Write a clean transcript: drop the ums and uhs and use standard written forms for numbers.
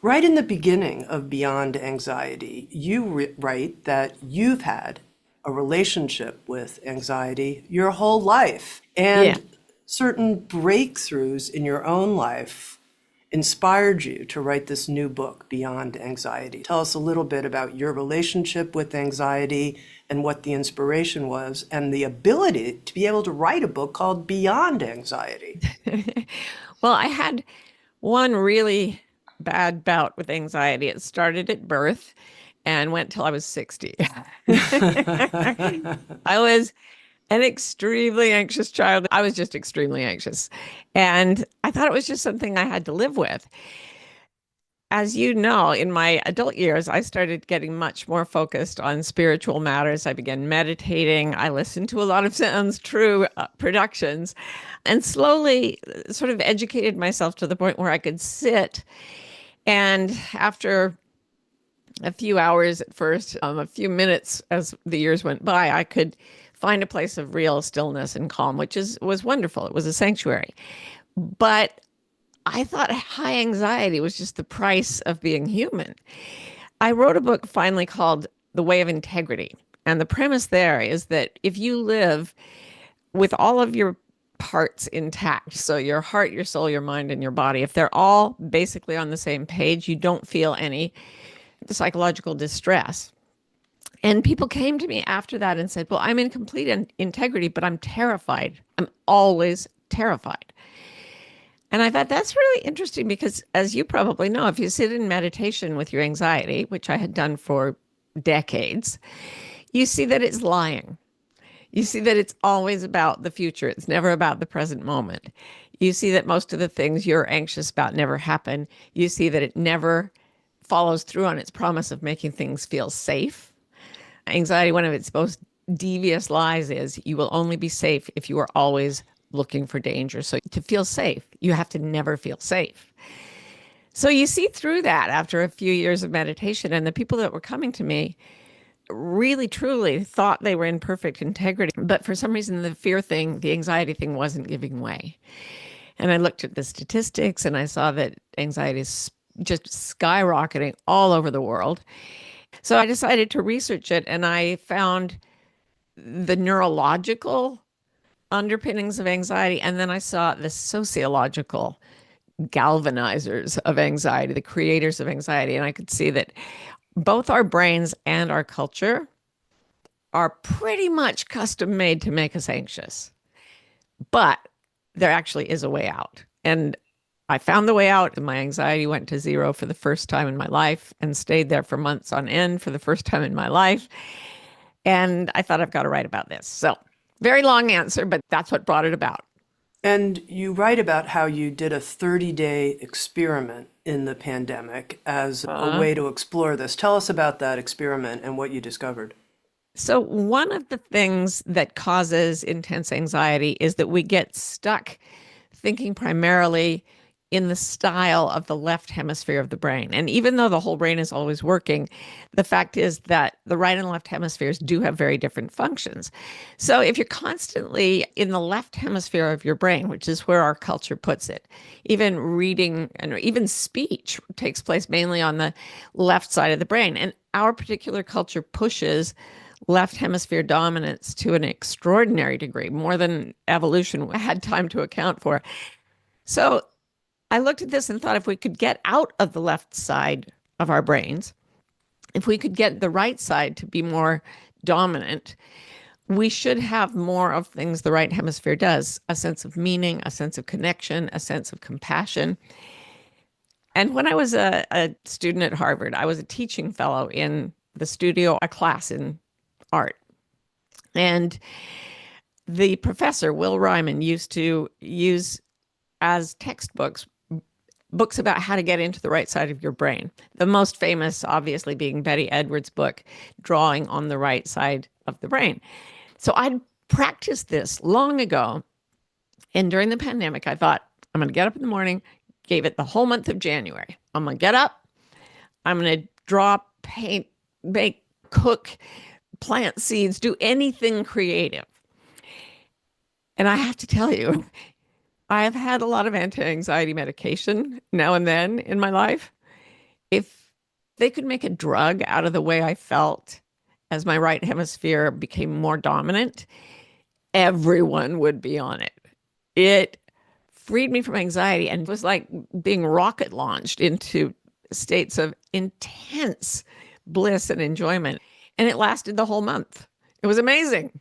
Right in the beginning of Beyond Anxiety, you write that you've had a relationship with anxiety your whole life, Yeah. and certain breakthroughs in your own life inspired you to write this new book, Beyond Anxiety. Tell us a little bit about your relationship with anxiety and what the inspiration was, and the ability to be able to write a book called Beyond Anxiety. Well, I had one really bad bout with anxiety. It started at birth and went till I was 60. I was an extremely anxious child. I was just extremely anxious. And I thought it was just something I had to live with. As you know, in my adult years, I started getting much more focused on spiritual matters. I began meditating. I listened to a lot of Sounds True productions and slowly sort of educated myself to the point where I could sit. And after a few hours at first, a few minutes as the years went by, I could find a place of real stillness and calm, which was wonderful. It was a sanctuary. But I thought high anxiety was just the price of being human. I wrote a book finally called The Way of Integrity. And the premise there is that if you live with all of your parts intact, so your heart, your soul, your mind, and your body, if they're all basically on the same page, you don't feel any psychological distress. And people came to me after that and said, well, I'm in complete integrity, but I'm terrified. I'm always terrified. And I thought that's really interesting because, as you probably know, if you sit in meditation with your anxiety, which I had done for decades, you see that it's lying. You see that it's always about the future. It's never about the present moment. You see that most of the things you're anxious about never happen. You see that it never follows through on its promise of making things feel safe. Anxiety, one of its most devious lies is you will only be safe if you are always looking for danger. So to feel safe, you have to never feel safe. So you see through that after a few years of meditation, and the people that were coming to me really truly thought they were in perfect integrity. But for some reason, the fear thing, the anxiety thing wasn't giving way. And I looked at the statistics and I saw that anxiety is just skyrocketing all over the world. So I decided to research it and I found the neurological underpinnings of anxiety. And then I saw the sociological galvanizers of anxiety, the creators of anxiety. And I could see that both our brains and our culture are pretty much custom made to make us anxious. But there actually is a way out. And I found the way out, and my anxiety went to zero for the first time in my life and stayed there for months on end for the first time in my life. And I thought I've got to write about this. So, very long answer, but that's what brought it about. And you write about how you did a 30-day experiment in the pandemic as a Uh, way to explore this. Tell us about that experiment and what you discovered. so, one of the things that causes intense anxiety is that we get stuck thinking primarily in the style of the left hemisphere of the brain. And even though the whole brain is always working, the fact is that the right and left hemispheres do have very different functions. So if you're constantly in the left hemisphere of your brain, which is where our culture puts it, even reading and even speech takes place mainly on the left side of the brain. And our particular culture pushes left hemisphere dominance to an extraordinary degree, more than evolution had time to account for. So I looked at this and thought if we could get out of the left side of our brains, if we could get the right side to be more dominant, we should have more of things the right hemisphere does: a sense of meaning, a sense of connection, a sense of compassion. And when I was a student at Harvard, I was a teaching fellow in the studio, a class in art. And the professor, Will Ryman, used to use as textbooks books about how to get into the right side of your brain. The most famous, obviously, being Betty Edwards' book, Drawing on the Right Side of the Brain. So I'd practiced this long ago. And during the pandemic, I thought, I'm going to get up in the morning, gave it the whole month of January. I'm going to get up, I'm going to draw, paint, bake, cook, plant seeds, do anything creative. And I have to tell you, I've had a lot of anti anxiety medication now and then in my life. If they could make a drug out of the way I felt as my right hemisphere became more dominant, everyone would be on it. It freed me from anxiety and was like being rocket launched into states of intense bliss and enjoyment. And it lasted the whole month. It was amazing.